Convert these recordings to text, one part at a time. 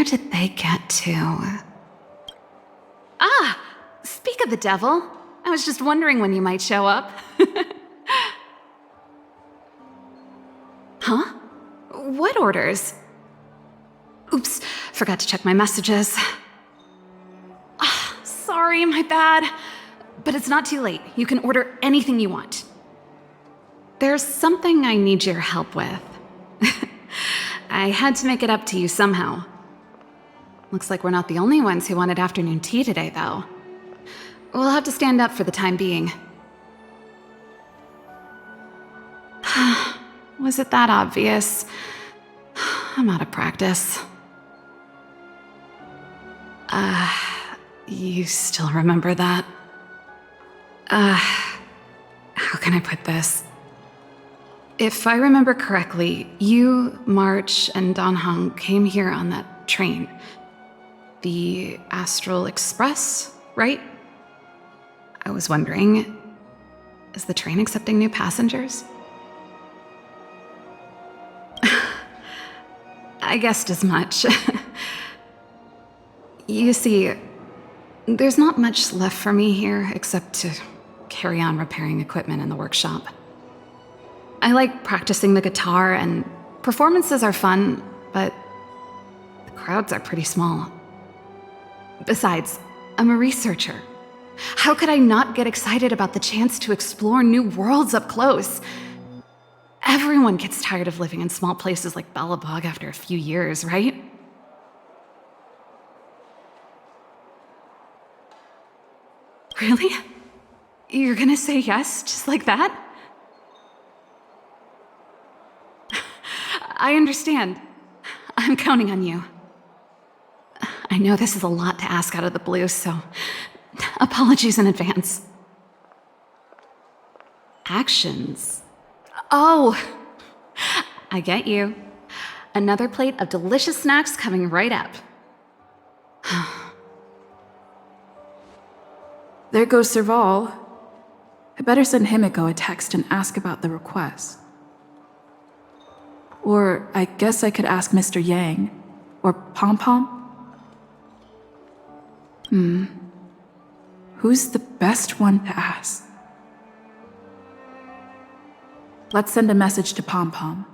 did they get to? Ah! Speak of the devil. I was just wondering when you might show up. Huh? What orders? Oops, forgot to check my messages. Sorry, my bad. But it's not too late. You can order anything you want. There's something I need your help with. I had to make it up to you somehow. Looks like we're not the only ones who wanted afternoon tea today, though. We'll have to stand up for the time being. Was it that obvious? I'm out of practice. You still remember that? How can I put this? If I remember correctly, you, March, and Don Hong came here on that train. The Astral Express, right? I was wondering, is the train accepting new passengers? I guessed as much. You see, there's not much left for me here except to carry on repairing equipment in the workshop. I like practicing the guitar, and performances are fun, but the crowds are pretty small. Besides, I'm a researcher. How could I not get excited about the chance to explore new worlds up close? Everyone gets tired of living in small places like Bellabog after a few years, right? Really? You're gonna say yes, just like that? I understand. I'm counting on you. I know this is a lot to ask out of the blue, so apologies in advance. Actions? Oh, I get you. Another plate of delicious snacks coming right up. There goes Serval. I better send Himiko a text and ask about the request. Or I guess I could ask Mr. Yang. Or Pom Pom. Who's the best one to ask? Let's send a message to Pom Pom.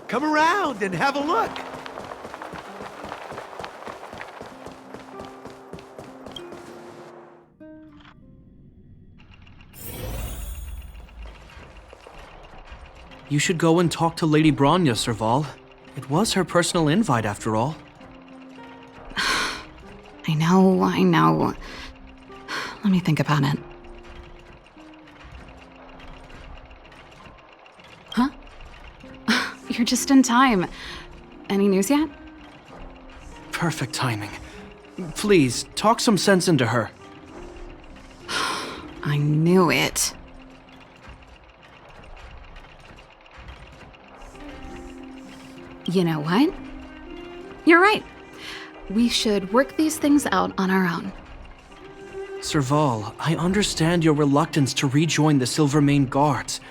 Come around and have a look. You should go and talk to Lady Bronya, Serval. It was her personal invite, after all. I know. Let me think about it. Huh? You're just in time. Any news yet? Perfect timing. Please, talk some sense into her. I knew it. You know what? You're right. We should work these things out on our own. Serval, I understand your reluctance to rejoin the Silvermane Guards.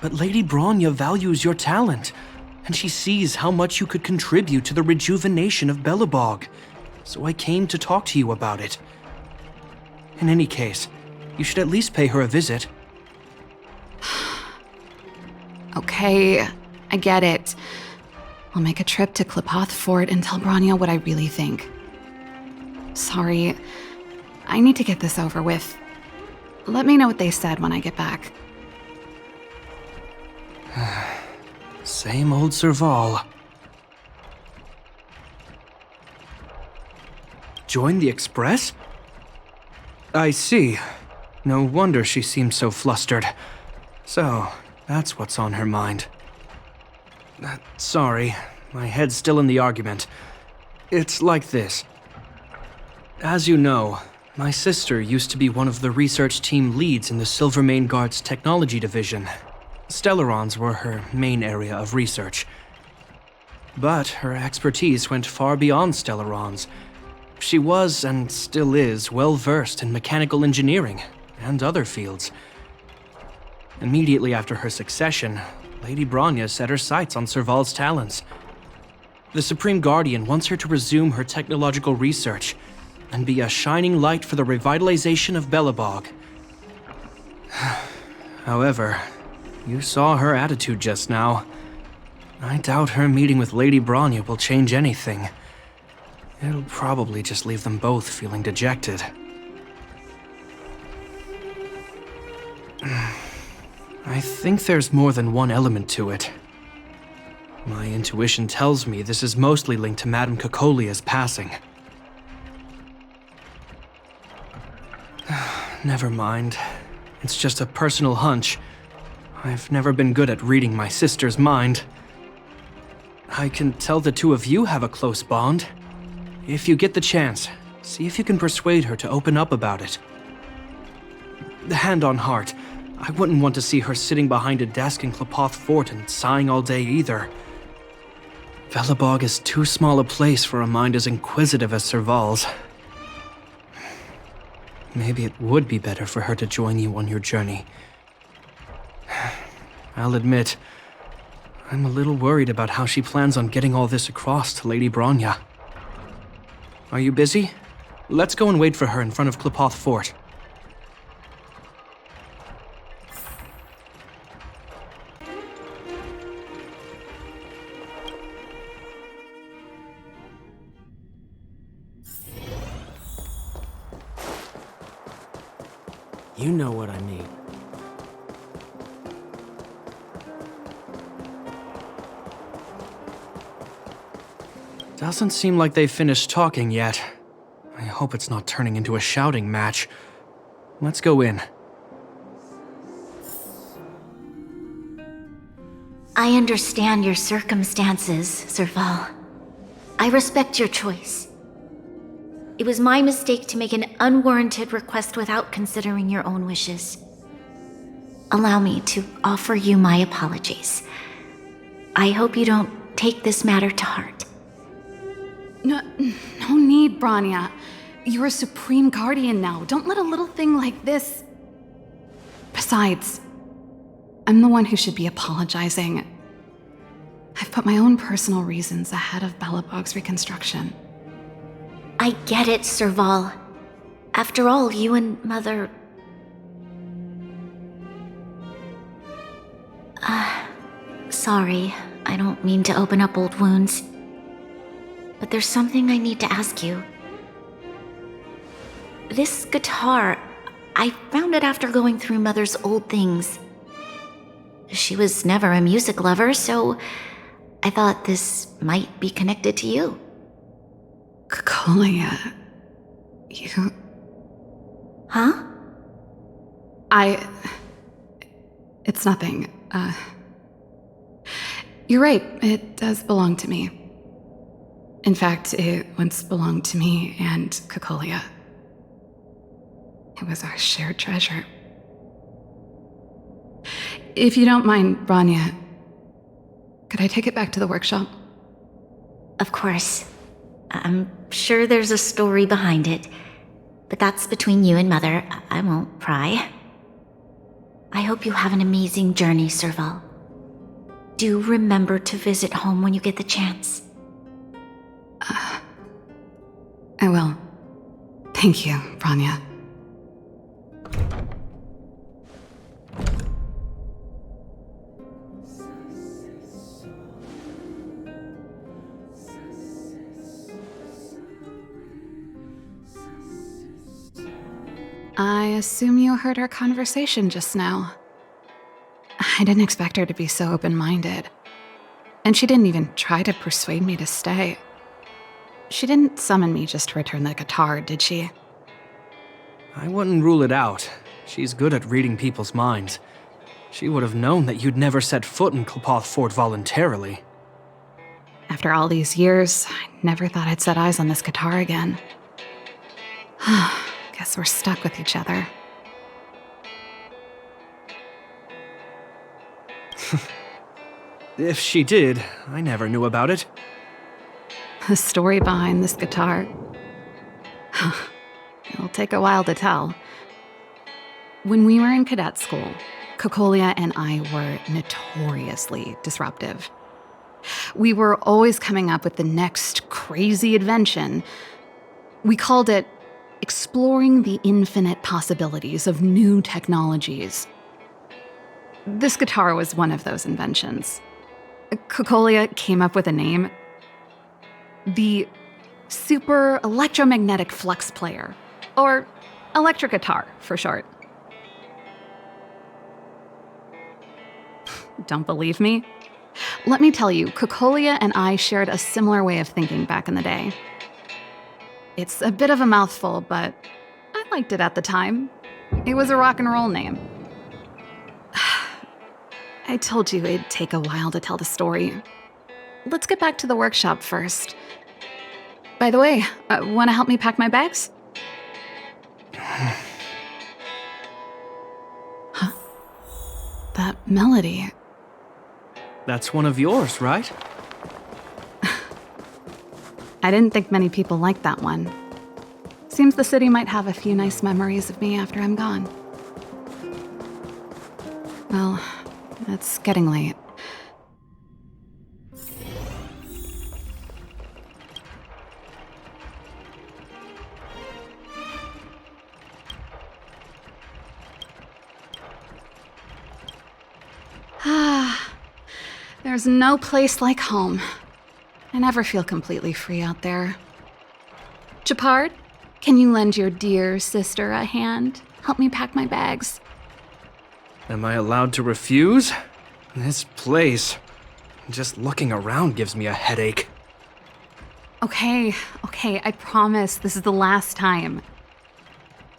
But Lady Bronya values your talent, and she sees how much you could contribute to the rejuvenation of Belobog. So I came to talk to you about it. In any case, you should at least pay her a visit. Okay, I get it. I'll make a trip to Klipoth Fort and tell Bronya what I really think. Sorry, I need to get this over with. Let me know what they said when I get back. Same old Serval. Join the Express? I see. No wonder she seems so flustered. So, that's what's on her mind. Sorry, my head's still in the argument. It's like this. As you know, my sister used to be one of the research team leads in the Silvermane Guard's technology division. Stellarons were her main area of research. But her expertise went far beyond Stellarons. She was, and still is, well versed in mechanical engineering and other fields. Immediately after her succession, Lady Bronya set her sights on Serval's talents. The Supreme Guardian wants her to resume her technological research and be a shining light for the revitalization of Belobog. However, you saw her attitude just now. I doubt her meeting with Lady Bronya will change anything. It'll probably just leave them both feeling dejected. I think there's more than one element to it. My intuition tells me this is mostly linked to Madame Cocolia's passing. Never mind. It's just a personal hunch. I've never been good at reading my sister's mind. I can tell the two of you have a close bond. If you get the chance, see if you can persuade her to open up about it. Hand on heart, I wouldn't want to see her sitting behind a desk in Klipoth Fort and sighing all day either. Belobog is too small a place for a mind as inquisitive as Serval's. Maybe it would be better for her to join you on your journey. I'll admit, I'm a little worried about how she plans on getting all this across to Lady Bronya. Are you busy? Let's go and wait for her in front of Klipoth Fort. You know what I mean. Doesn't seem like they've finished talking yet. I hope it's not turning into a shouting match. Let's go in. I understand your circumstances, Serval. I respect your choice. It was my mistake to make an unwarranted request without considering your own wishes. Allow me to offer you my apologies. I hope you don't take this matter to heart. No need, Bronya. You're a Supreme Guardian now. Don't let a little thing like this... Besides, I'm the one who should be apologizing. I've put my own personal reasons ahead of Belobog's reconstruction. I get it, Serval. After all, you and Mother... Sorry, I don't mean to open up old wounds. But there's something I need to ask you. This guitar, I found it after going through Mother's old things. She was never a music lover, so I thought this might be connected to you. Cocolia... You... Huh? It's nothing. You're right, it does belong to me. In fact, it once belonged to me and Cocolia. It was our shared treasure. If you don't mind, Bronya, could I take it back to the workshop? Of course. I'm sure there's a story behind it, but that's between you and Mother. I won't pry. I hope you have an amazing journey, Serval. Do remember to visit home when you get the chance. I will. Thank you, Branya. I assume you heard our conversation just now. I didn't expect her to be so open-minded. And she didn't even try to persuade me to stay. She didn't summon me just to return the guitar, did she? I wouldn't rule it out. She's good at reading people's minds. She would have known that you'd never set foot in Klopoth Fort voluntarily. After all these years, I never thought I'd set eyes on this guitar again. Guess we're stuck with each other. If she did, I never knew about it. The story behind this guitar. It'll take a while to tell. When we were in cadet school, Kokolia and I were notoriously disruptive. We were always coming up with the next crazy invention. We called it exploring the infinite possibilities of new technologies. This guitar was one of those inventions. Kokolia came up with a name. The Super Electromagnetic Flux Player, or electric guitar for short. Don't believe me? Let me tell you, Kokolia and I shared a similar way of thinking back in the day. It's a bit of a mouthful, but I liked it at the time. It was a rock and roll name. I told you it'd take a while to tell the story. Let's get back to the workshop first. By the way, want to help me pack my bags? Huh? That melody. That's one of yours, right? I didn't think many people liked that one. Seems the city might have a few nice memories of me after I'm gone. Well, it's getting late. There's no place like home. I never feel completely free out there. Chapard, can you lend your dear sister a hand? Help me pack my bags. Am I allowed to refuse? This place, just looking around gives me a headache. Okay, I promise this is the last time.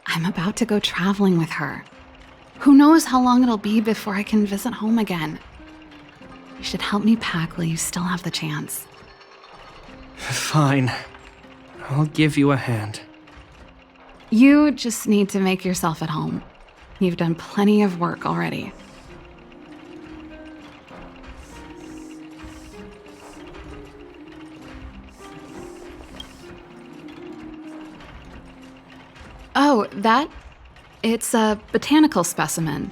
I'm about to go traveling with her. Who knows how long it'll be before I can visit home again. You should help me pack while you still have the chance. Fine. I'll give you a hand. You just need to make yourself at home. You've done plenty of work already. Oh, that? It's a botanical specimen.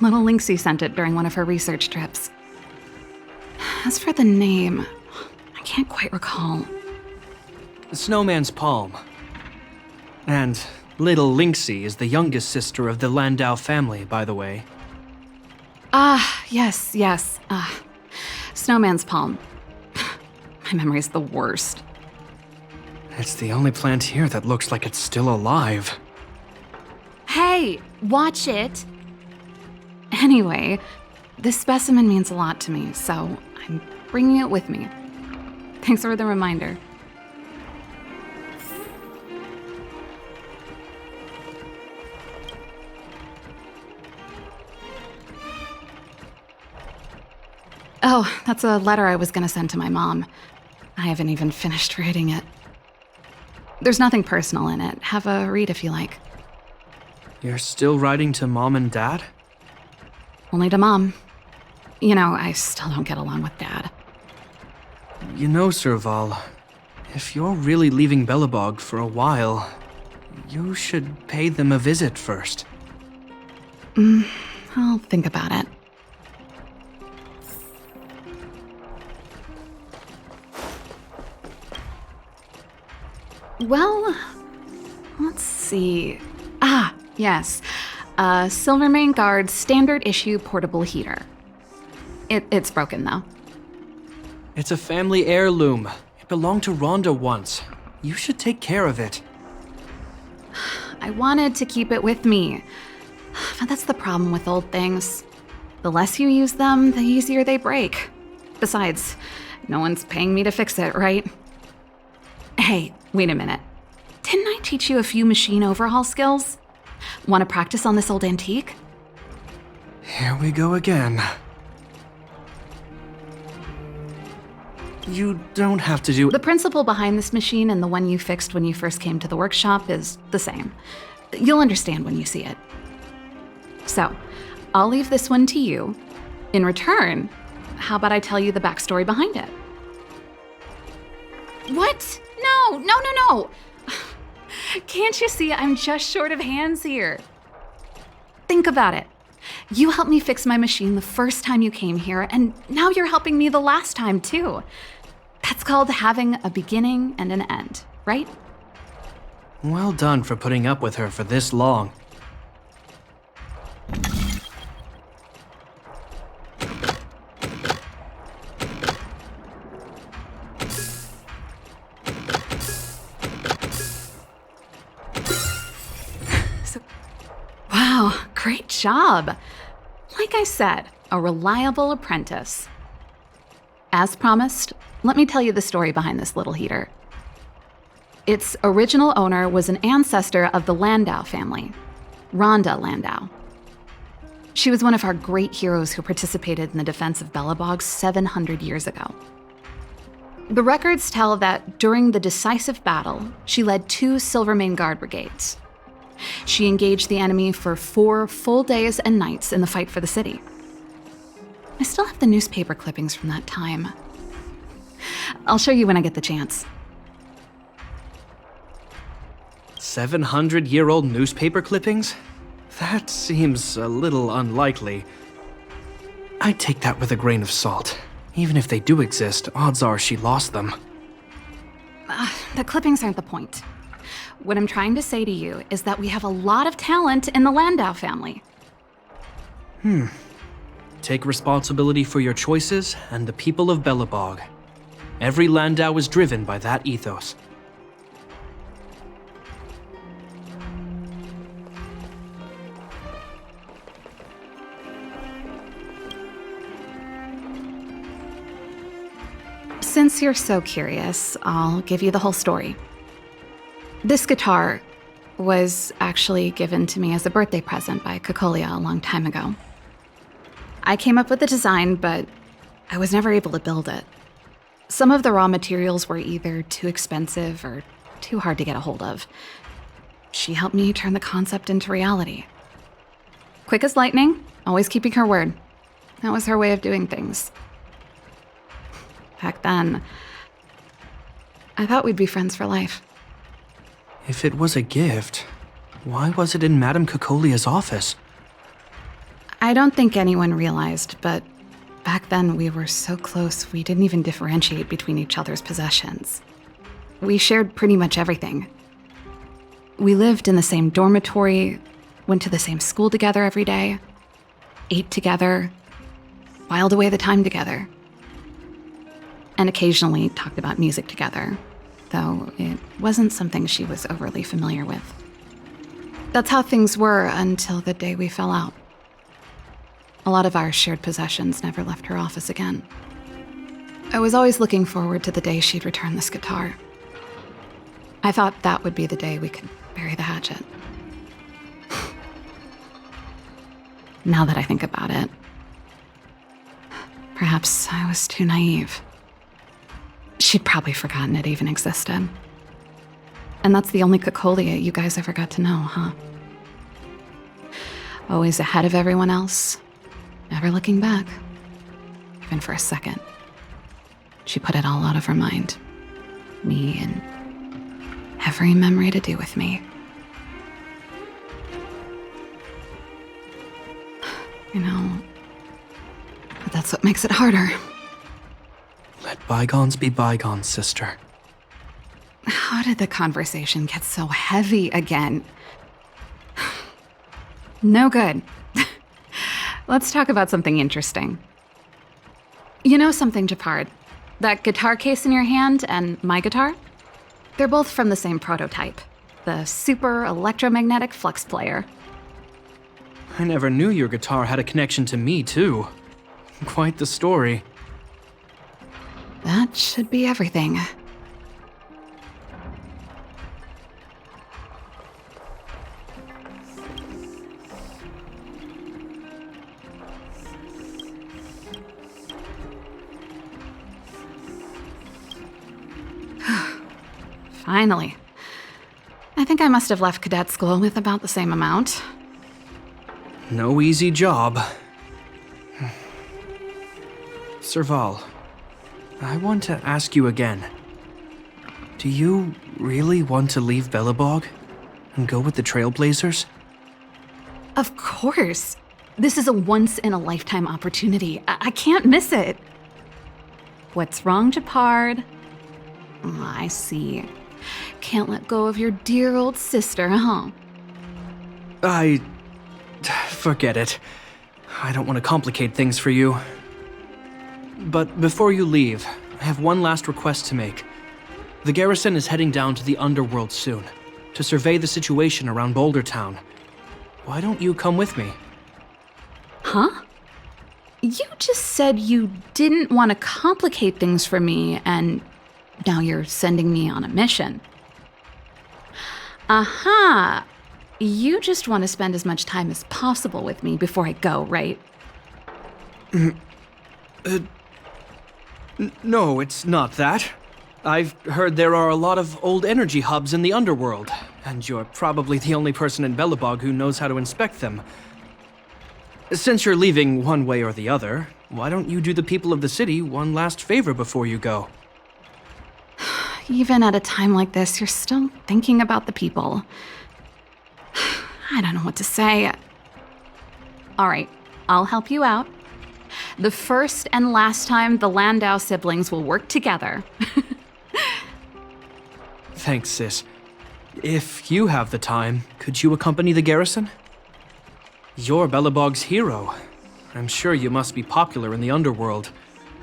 Little Lynxie sent it during one of her research trips. As for the name, I can't quite recall. Snowman's Palm. And little Lynxie is the youngest sister of the Landau family, by the way. Yes. Snowman's Palm. My memory's the worst. It's the only plant here that looks like it's still alive. Hey, watch it! Anyway, this specimen means a lot to me, so I'm bringing it with me. Thanks for the reminder. Oh, that's a letter I was gonna send to my mom. I haven't even finished writing it. There's nothing personal in it. Have a read if you like. You're still writing to Mom and Dad? Only to Mom. You know, I still don't get along with Dad. You know, Serval, If you're really leaving Belobog for a while, you should pay them a visit first. I'll think about it. Well, let's see. Ah, yes. Silvermane Guard's standard issue portable heater. It's broken, though. It's a family heirloom. It belonged to Rhonda once. You should take care of it. I wanted to keep it with me. But that's the problem with old things. The less you use them, the easier they break. Besides, no one's paying me to fix it, right? Hey, wait a minute. Didn't I teach you a few machine overhaul skills? Want to practice on this old antique? Here we go again. You don't have to do... The principle behind this machine and the one you fixed when you first came to the workshop is the same. You'll understand when you see it. So, I'll leave this one to you. In return, how about I tell you the backstory behind it? What? No! Can't you see I'm just short of hands here? Think about it. You helped me fix my machine the first time you came here, and now you're helping me the last time, too. That's called having a beginning and an end, right? Well done for putting up with her for this long. Wow, great job. Like I said, a reliable apprentice. As promised, let me tell you the story behind this little heater. Its original owner was an ancestor of the Landau family, Rhonda Landau. She was one of our great heroes who participated in the defense of Belobog 700 years ago. The records tell that during the decisive battle, she led 2 Silvermane Guard brigades. She engaged the enemy for 4 full days and nights in the fight for the city. I still have the newspaper clippings from that time. I'll show you when I get the chance. 700-year-old newspaper clippings? That seems a little unlikely. I'd take that with a grain of salt. Even if they do exist, odds are she lost them. The clippings aren't the point. What I'm trying to say to you is that we have a lot of talent in the Landau family. Take responsibility for your choices and the people of Belobog. Every Landau is driven by that ethos. Since you're so curious, I'll give you the whole story. This guitar was actually given to me as a birthday present by Cocolia a long time ago. I came up with the design, but I was never able to build it. Some of the raw materials were either too expensive or too hard to get a hold of. She helped me turn the concept into reality. Quick as lightning, always keeping her word. That was her way of doing things. Back then, I thought we'd be friends for life. If it was a gift, why was it in Madame Cocolia's office? I don't think anyone realized, but back then we were so close we didn't even differentiate between each other's possessions. We shared pretty much everything. We lived in the same dormitory, went to the same school together every day, ate together, whiled away the time together, and occasionally talked about music together, though it wasn't something she was overly familiar with. That's how things were until the day we fell out. A lot of our shared possessions never left her office again. I was always looking forward to the day she'd return this guitar. I thought that would be the day we could bury the hatchet. Now that I think about it, perhaps I was too naive. She'd probably forgotten it even existed. And that's the only Cocolia you guys ever got to know, huh? Always ahead of everyone else, never looking back, even for a second. She put it all out of her mind. me and every memory to do with me. You know, but that's what makes it harder. Let bygones be bygones, sister. How did the conversation get so heavy again? No good. Let's talk about something interesting. You know something, Japard? That guitar case in your hand and my guitar? They're both from the same prototype. The Super Electromagnetic Flux Player. I never knew your guitar had a connection to me, too. Quite the story. That should be everything. Finally. I think I must have left cadet school with about the same amount. No easy job. Serval, I want to ask you again. Do you really want to leave Belobog and go with the Trailblazers? Of course. This is a once-in-a-lifetime opportunity. I can't miss it. What's wrong, Japard? I see. Can't let go of your dear old sister, huh? Forget it. I don't want to complicate things for you. But before you leave, I have one last request to make. The garrison is heading down to the underworld soon, to survey the situation around Boulder Town. Why don't you come with me? Huh? You just said you didn't want to complicate things for me, and now you're sending me on a mission. Aha! You just want to spend as much time as possible with me before I go, right? No, it's not that. I've heard there are a lot of old energy hubs in the underworld, and you're probably the only person in Belobog who knows how to inspect them. Since you're leaving one way or the other, why don't you do the people of the city one last favor before you go? Even at a time like this, you're still thinking about the people. I don't know what to say. All right, I'll help you out. The first and last time the Landau siblings will work together. Thanks, sis. If you have the time, could you accompany the garrison? You're Belobog's hero. I'm sure you must be popular in the underworld.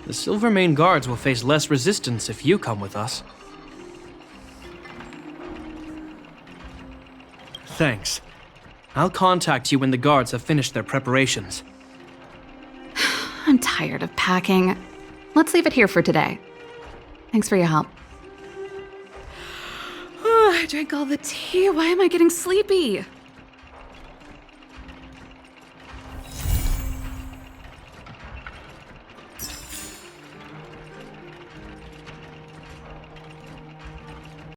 The Silvermane Guards will face less resistance if you come with us. Thanks. I'll contact you when the guards have finished their preparations. I'm tired of packing. Let's leave it here for today. Thanks for your help. I drank all the tea. Why am I getting sleepy?